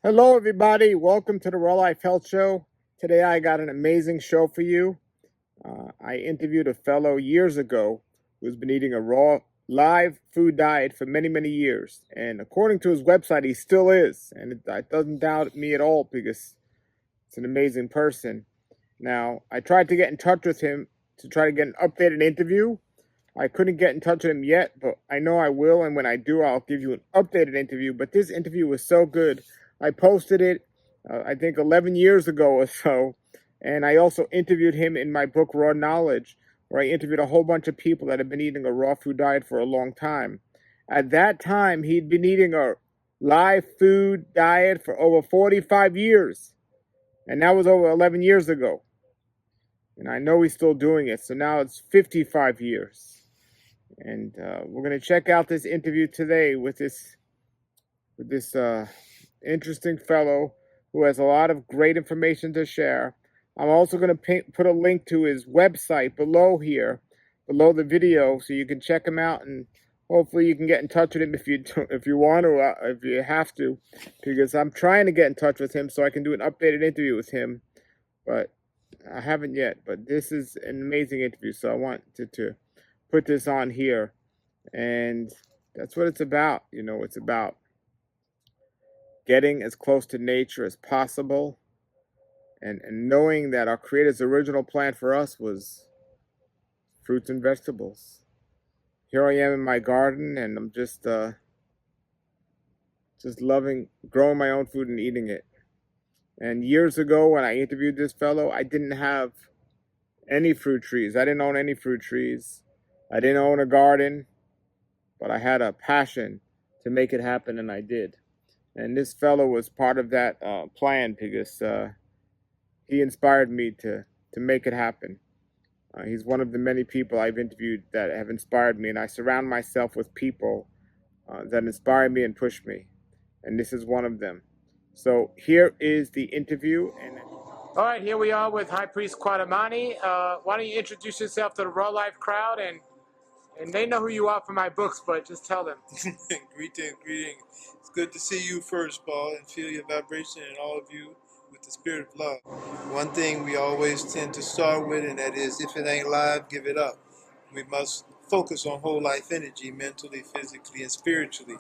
Hello, everybody. Welcome to the Raw Life Health Show. Today, I got an amazing show for you. I interviewed a fellow years ago who's been eating a raw, live food diet for many, many years. And according to his website, he still is. And it doesn't doubt me at all because it's an amazing person. Now, I tried to get in touch with him to try to get an updated interview. I couldn't get in touch with him yet, but I know I will. And when I do, I'll give you an updated interview. But this interview was so good. I posted it, I think, 11 years ago or so. And I also interviewed him in my book, Raw Knowledge, where I interviewed a whole bunch of people that have been eating a raw food diet for a long time. At that time, he'd been eating a live food diet for over 45 years. And that was over 11 years ago. And I know he's still doing it. So now it's 55 years. And we're going to check out this interview today with this interesting fellow who has a lot of great information to share. I'm also going to put a link to his website below here, below the video, so you can check him out, and hopefully you can get in touch with him if you want to, if you have to, because I'm trying to get in touch with him so I can do an updated interview with him, but I haven't yet. But this is an amazing interview, so I wanted to put this on here, and that's what it's about. You know, it's about getting as close to nature as possible, and knowing that our Creator's original plan for us was fruits and vegetables. Here I am in my garden, and I'm just loving growing my own food and eating it. And years ago, when I interviewed this fellow, I didn't have any fruit trees. I didn't own any fruit trees. I didn't own a garden, but I had a passion to make it happen, and I did. And this fellow was part of that plan because he inspired me to make it happen. He's one of the many people I've interviewed that have inspired me, and I surround myself with people that inspire me and push me. And this is one of them. So here is the interview. All right, here we are with High Priest Kwatamiani. Why don't you introduce yourself to the Raw Life crowd, and they know who you are from my books, but just tell them. Greeting. It's good to see you first, Paul, and feel your vibration and all of you with the spirit of love. One thing we always tend to start with, and that is, if it ain't live, give it up. We must focus on whole life energy, mentally, physically, and spiritually.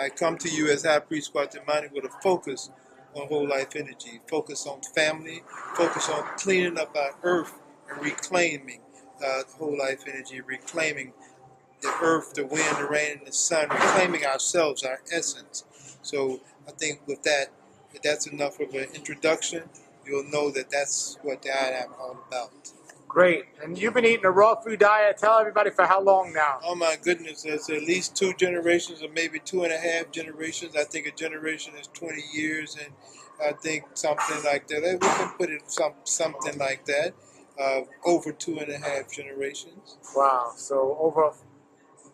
I come to you as High Priest Kwatamiani with a focus on whole life energy, focus on family, focus on cleaning up our earth and reclaiming whole life energy, reclaiming the earth, the wind, the rain, and the sun, reclaiming ourselves, our essence. So I think with that, if that's enough of an introduction, you'll know that that's what I'm all about. Great. And you've been eating a raw food diet. Tell everybody, for how long now? Oh my goodness, there's at least 2 generations or maybe 2.5 generations. I think a generation is 20 years, and I think something like that. We can put it something like that. Over 2.5 generations. Wow. So over,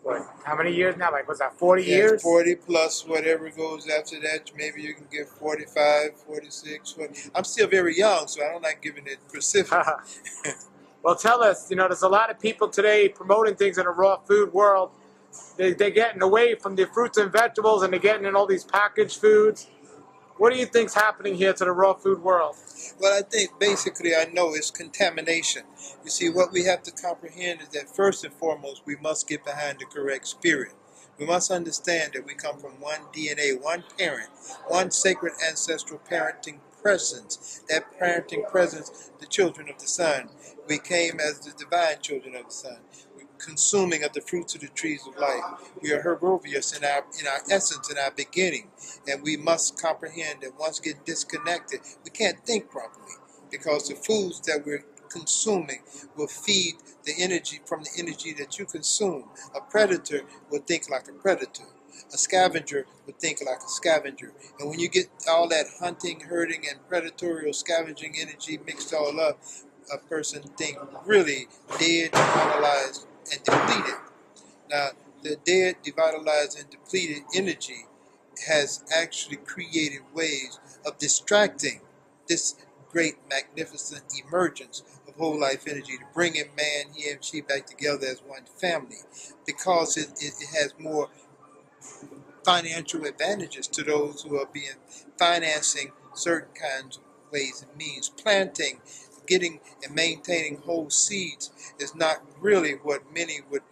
what, how many years now? Like, was that 40 Yeah, years? 40 plus whatever goes after that. Maybe you can get 45, 46. 40. I'm still very young, so I don't like giving it specific. Well, tell us, there's a lot of people today promoting things in the raw food world. They're getting away from the fruits and vegetables, and they're getting in all these packaged foods. What do you think's happening here to the raw food world? Well, I think basically I know it's contamination. You see, what we have to comprehend is that first and foremost, we must get behind the correct spirit. We must understand that we come from one DNA, one parent, one sacred ancestral parenting presence. That parenting presence, the children of the sun. We came as the divine children of the sun, consuming of the fruits of the trees of life. We are herbivorous in our essence, in our beginning, and we must comprehend that once we get disconnected, we can't think properly, because the foods that we're consuming will feed the energy from the energy that you consume. A predator will think like a predator. A scavenger would think like a scavenger. And when you get all that hunting, herding, and predatory scavenging energy mixed all up, a person think really dead, demoralized, and depleted. Now, the dead, devitalized, and depleted energy has actually created ways of distracting this great, magnificent emergence of whole life energy, to bring in man, he and she back together as one family, because it has more financial advantages to those who are being financing certain kinds of ways and means. Planting, getting and maintaining whole seeds is not really what many would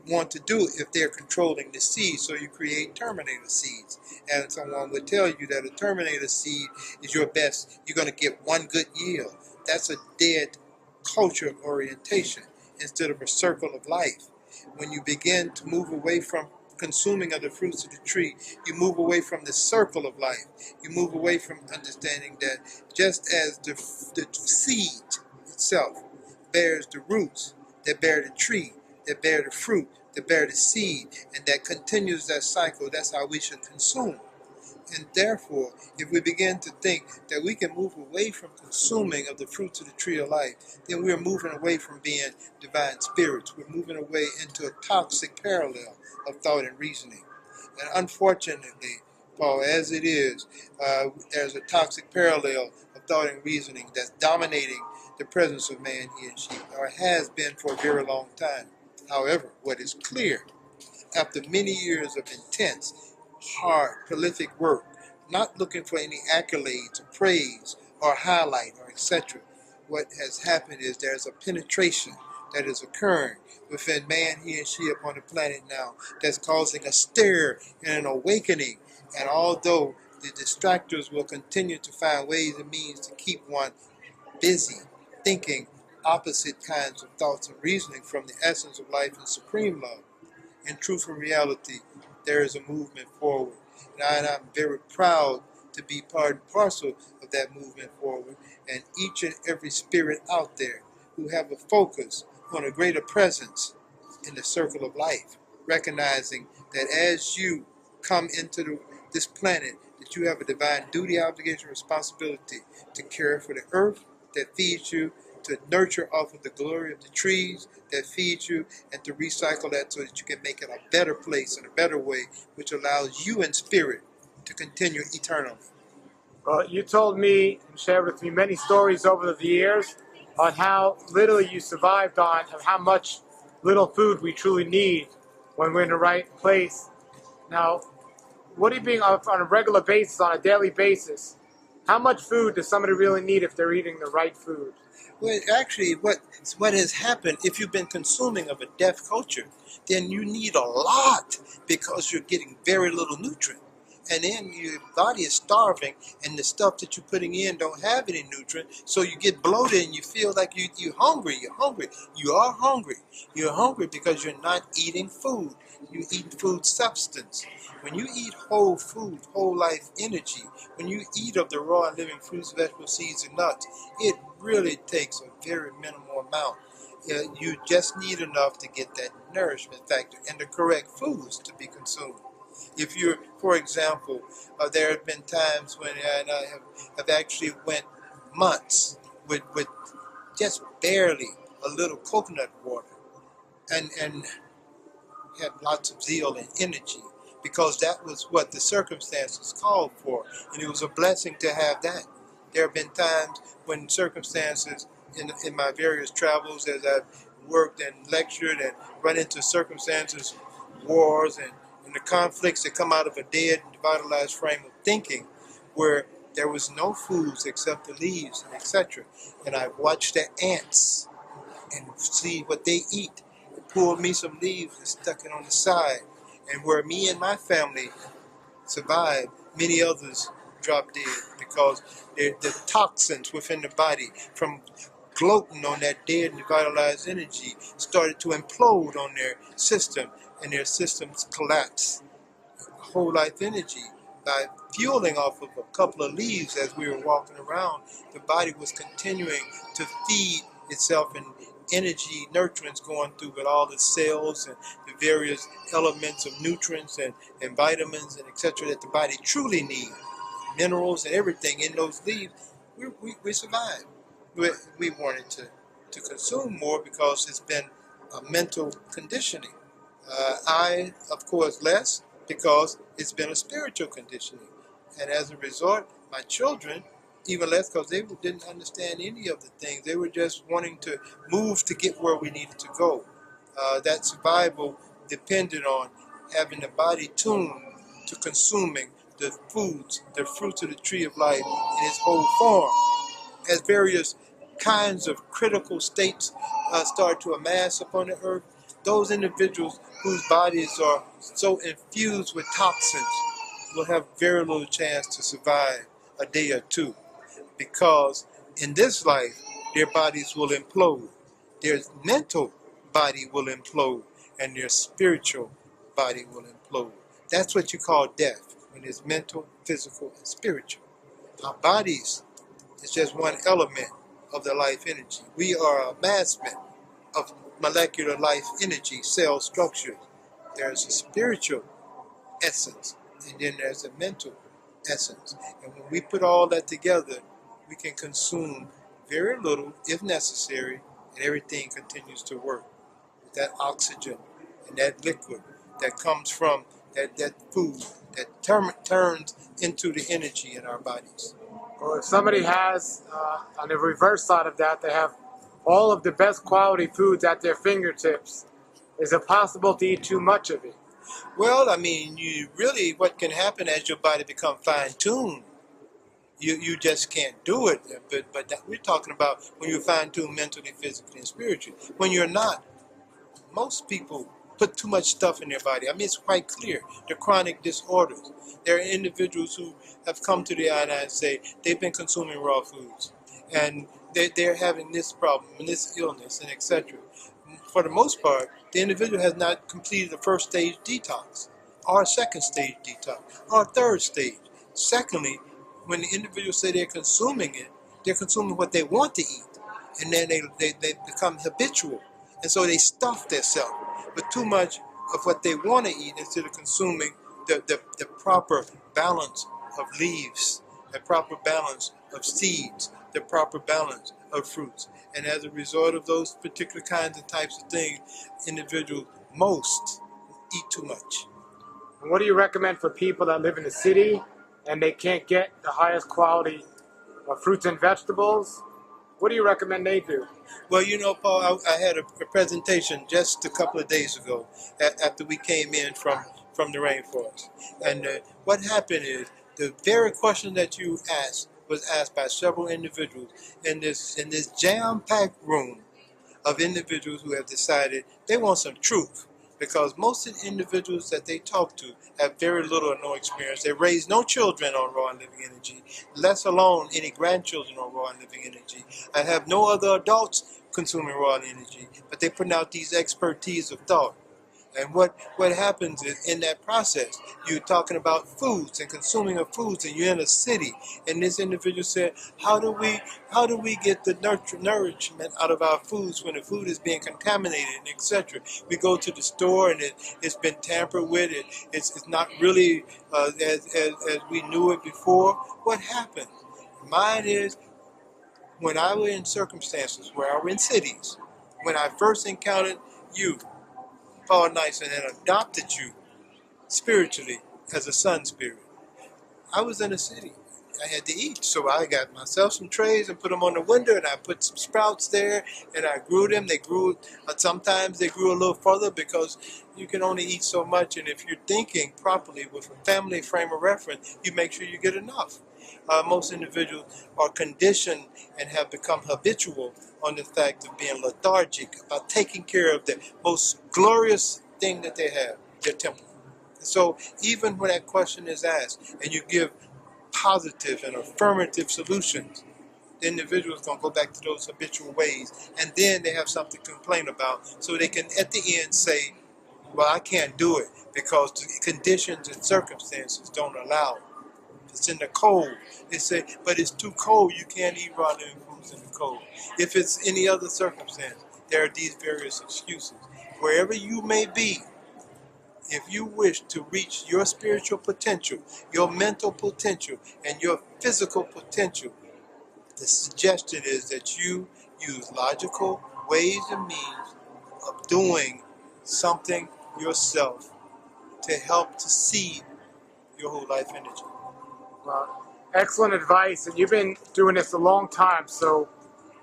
want to do if they're controlling the seed. So you create terminator seeds. And someone would tell you that a terminator seed is your best. You're going to get one good yield. That's a dead culture orientation instead of a circle of life. When you begin to move away from consuming of the fruits of the tree, you move away from the circle of life. You move away from understanding that just as the seed itself bears the roots that bear the tree, that bear the fruit, that bear the seed, and that continues that cycle, that's how we should consume. And therefore, if we begin to think that we can move away from consuming of the fruits of the tree of life, then we're moving away from being divine spirits. We're moving away into a toxic parallel of thought and reasoning. And unfortunately, Paul, as it is, there's a toxic parallel of thought and reasoning that's dominating the presence of man, he and she, or has been for a very long time. However, what is clear, after many years of intense, hard, prolific work, not looking for any accolades or praise or highlight or etc. What has happened is there's a penetration that is occurring within man, he and she upon the planet now that's causing a stir and an awakening. And although the distractors will continue to find ways and means to keep one busy thinking opposite kinds of thoughts and reasoning from the essence of life and supreme love, in truth and reality, there is a movement forward. And I'm very proud to be part and parcel of that movement forward. And each and every spirit out there who have a focus on a greater presence in the circle of life, recognizing that as you come into this planet, that you have a divine duty, obligation, responsibility to care for the earth that feeds you, to nurture off of the glory of the trees that feed you, and to recycle that so that you can make it a better place in a better way, which allows you in spirit to continue eternally. Well, you told me and shared with me many stories over the years on how little you survived on, and how much little food we truly need when we're in the right place. Now, what are you being on a regular basis, on a daily basis? How much food does somebody really need if they're eating the right food? Well, actually, what has happened, if you've been consuming of a deaf culture, then you need a lot because you're getting very little nutrient. And then your body is starving, and the stuff that you're putting in don't have any nutrient, so you get bloated and you feel like you're hungry. You're hungry. You are hungry. You're hungry because you're not eating food. You're eating food substance. When you eat whole food, whole life energy, when you eat of the raw and living fruits, vegetables, seeds, and nuts, it really takes a very minimal amount. You just need enough to get that nourishment factor and the correct foods to be consumed. If you're, for example, there have been times when I have actually went months with just barely a little coconut water and had lots of zeal and energy, because that was what the circumstances called for, and it was a blessing to have that. There have been times when circumstances in my various travels, as I've worked and lectured and run into circumstances, wars and the conflicts that come out of a dead, devitalized frame of thinking, where there was no foods except the leaves and etc. And I watched the ants and see what they eat. They pulled me some leaves and stuck it on the side. And where me and my family survived, many others dropped dead because the toxins within the body from gloating on that dead and revitalized energy started to implode on their system, and their systems collapsed. Whole life energy, by fueling off of a couple of leaves as we were walking around, the body was continuing to feed itself in energy, nutrients going through with all the cells and the various elements of nutrients and vitamins and etc. that the body truly needs, minerals and everything in those leaves. We survived. We wanted to consume more because it's been a mental conditioning. I, of course, less because it's been a spiritual conditioning. And as a result, my children, even less because they didn't understand any of the things. They were just wanting to move to get where we needed to go. That survival depended on having the body tuned to consuming the foods, the fruits of the tree of life in its whole form. As various kinds of critical states start to amass upon the earth, those individuals whose bodies are so infused with toxins will have very little chance to survive a day or two, because in this life their bodies will implode, their mental body will implode, and their spiritual body will implode. That's what you call death, when it's mental, physical, and spiritual. Our bodies is just one element of the life energy. We are a amassment of molecular life energy, cell structures. There's a spiritual essence, and then there's a mental essence. And when we put all that together, we can consume very little, if necessary, and everything continues to work with that oxygen and that liquid that comes from that food that turns into the energy in our bodies. Or if somebody has, on the reverse side of that, they have all of the best quality foods at their fingertips, is it possible to eat too much of it? Well, I mean, what can happen as your body becomes fine-tuned, you just can't do it. But that, we're talking about when you're fine-tuned mentally, physically, and spiritually. When you're not, most people put too much stuff in their body. I mean, it's quite clear. The chronic disorders. There are individuals who have come to the eye and say they've been consuming raw foods, and they're having this problem and this illness and etc. For the most part, the individual has not completed the first stage detox, or a second stage detox, or a third stage. Secondly, when the individuals say they're consuming it, they're consuming what they want to eat, and then they become habitual, and so they stuff themselves with too much of what they want to eat instead of consuming the proper balance of leaves, the proper balance of seeds, the proper balance of fruits. And as a result of those particular kinds and types of things, individuals most eat too much. And what do you recommend for people that live in the city and they can't get the highest quality of fruits and vegetables? What do you recommend they do? Well, you know, Paul, I had a presentation just a couple of days ago after we came in from the rainforest. And what happened is the very question that you asked was asked by several individuals in this jam-packed room of individuals who have decided they want some truth. Because most of the individuals that they talk to have very little or no experience. They raise no children on raw and living energy, less alone any grandchildren on raw and living energy. I have no other adults consuming raw energy, but they're putting out these expertise of thought. And what happens is in that process, you're talking about foods and consuming of foods, and you're in a city. And this individual said, how do we get the nourishment out of our foods when the food is being contaminated and etc.? We go to the store and it's been tampered with. It's not really as we knew it before. What happened? Mine is when I was in circumstances where I was in cities, when I first encountered you, Paul Nyson, and adopted you spiritually as a son spirit. I was in a city. I had to eat, so I got myself some trays and put them on the window, and I put some sprouts there, and I grew them. They grew, sometimes they grew a little further because you can only eat so much, and if you're thinking properly with a family frame of reference, you make sure you get enough. Most individuals are conditioned and have become habitual on the fact of being lethargic about taking care of the most glorious thing that they have, their temple. So even when that question is asked and you give positive and affirmative solutions, the individual is going to go back to those habitual ways, and then they have something to complain about, so they can at the end say, well, I can't do it because the conditions and circumstances don't allow it. It's in the cold. They say, but it's too cold. You can't eat raw living foods in the cold. If it's any other circumstance, there are these various excuses. Wherever you may be, if you wish to reach your spiritual potential, your mental potential, and your physical potential, the suggestion is that you use logical ways and means of doing something yourself to help to seed your whole life energy. Excellent advice, and you've been doing this a long time, so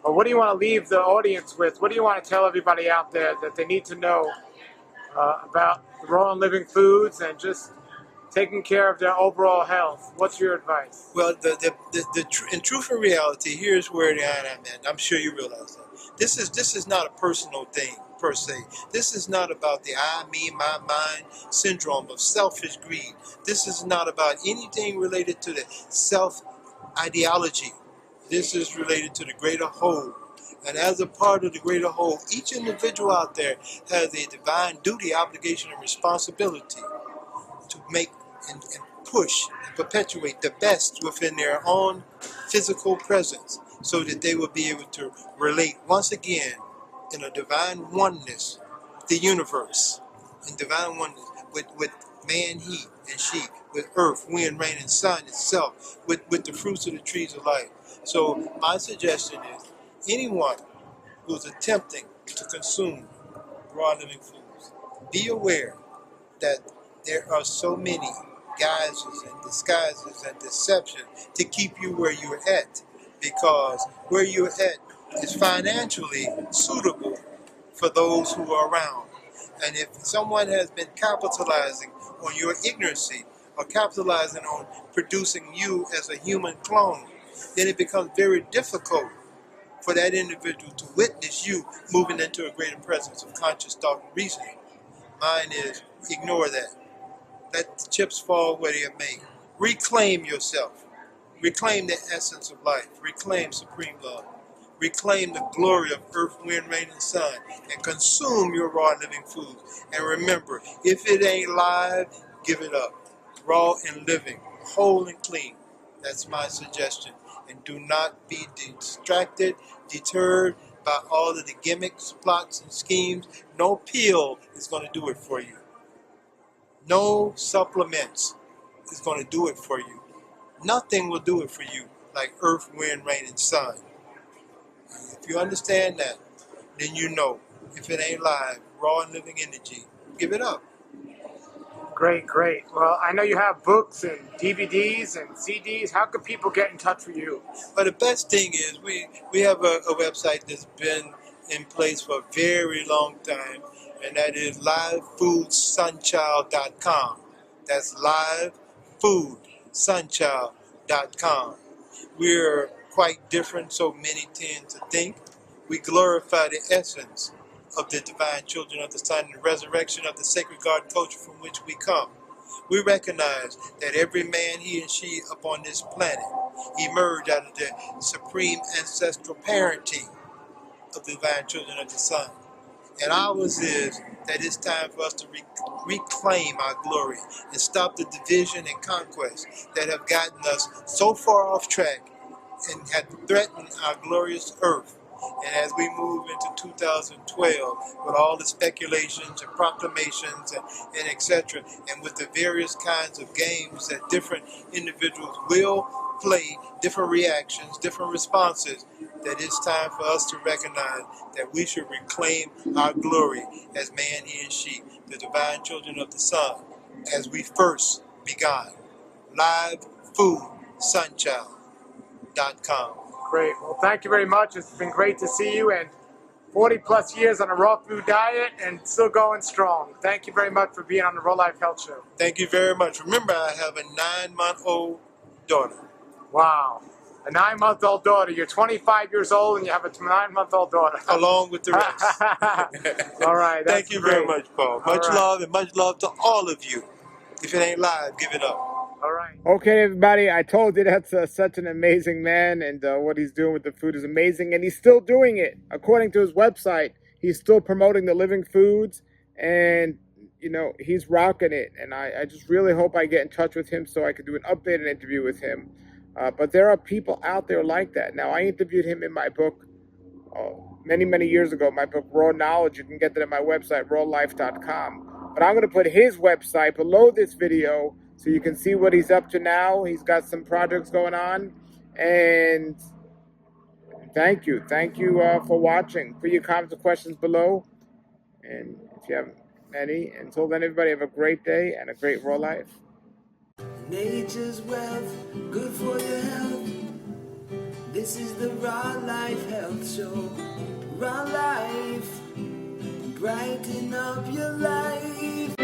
what do you want to leave the audience with? What do you want to tell everybody out there that they need to know about raw and living foods, and just taking care of their overall health. What's your advice? Well, in truth and reality, here's where I'm at. I'm sure you realize that. This is not a personal thing per se. This is not about the I, me, my, mine syndrome of selfish greed. This is not about anything related to the self ideology. This is related to the greater whole. And as a part of the greater whole, each individual out there has a divine duty, obligation, and responsibility to make and push and perpetuate the best within their own physical presence so that they will be able to relate once again in a divine oneness, the universe, in divine oneness with man, he, and she, with earth, wind, rain, and sun itself, with the fruits of the trees of life. So my suggestion is anyone who's attempting to consume raw living foods, be aware that there are so many guises and disguises and deception to keep you where you're at, because where you're at is financially suitable for those who are around. And if someone has been capitalizing on your ignorancy or capitalizing on producing you as a human clone, then it becomes very difficult for that individual to witness you moving into a greater presence of conscious thought and reasoning. Mine is ignore that. Let the chips fall where they may. Reclaim yourself. Reclaim the essence of life. Reclaim supreme love. Reclaim the glory of earth, wind, rain, and sun. And consume your raw living food. And remember, if it ain't live, give it up. Raw and living, whole and clean. That's my suggestion. And do not be distracted, deterred by all of the gimmicks, plots, and schemes. No pill is going to do it for you. No supplements is going to do it for you. Nothing will do it for you like earth, wind, rain, and sun. If you understand that, then you know if it ain't live, raw and living energy, give it up. Great, great. Well, I know you have books and DVDs and CDs. How can people get in touch with you? But the best thing is we have a website that's been in place for a very long time, and that is livefoodsunchild.com. That's livefoodsunchild.com. We're quite different, so many tend to think. We glorify the essence of the divine children of the sun and the resurrection of the sacred God culture from which we come. We recognize that every man, he and she upon this planet emerged out of the supreme ancestral parenting of the divine children of the sun. And ours is that it's time for us to reclaim our glory and stop the division and conquest that have gotten us so far off track and have threatened our glorious earth. And as we move into 2012, with all the speculations and proclamations and etc., and with the various kinds of games that different individuals will play, different reactions, different responses, that it's time for us to recognize that we should reclaim our glory as man, he, and she, the divine children of the sun, as we first begun. LiveFoodSunchild.com. Great. Well, thank you very much. It's been great to see you, and 40 plus years on a raw food diet and still going strong. Thank you very much for being on the Raw Life Health Show. Thank you very much. Remember, I have a 9-month-old daughter. Wow. A 9-month-old daughter. You're 25 years old and you have a 9-month-old daughter. Along with the rest. All right. Thank you very much, Paul. Much love and much love to all of you. If it ain't live, give it up. All right. Okay, everybody. I told you that's such an amazing man, and what he's doing with the food is amazing, and he's still doing it. According to his website, he's still promoting the living foods, and you know he's rocking it. And I just really hope I get in touch with him so I can do an updated interview with him. But there are people out there like that. Now, I interviewed him in my book many, many years ago. My book, Raw Knowledge. You can get that at my website, rawlife.com. But I'm going to put his website below this video so you can see what he's up to now. He's got some projects going on. And thank you. Thank you for watching. Put your comments or questions below. And if you have any, until then, everybody have a great day and a great raw life. Nature's wealth, good for your health. This is the Raw Life Health Show. Raw Life, brighten up your life.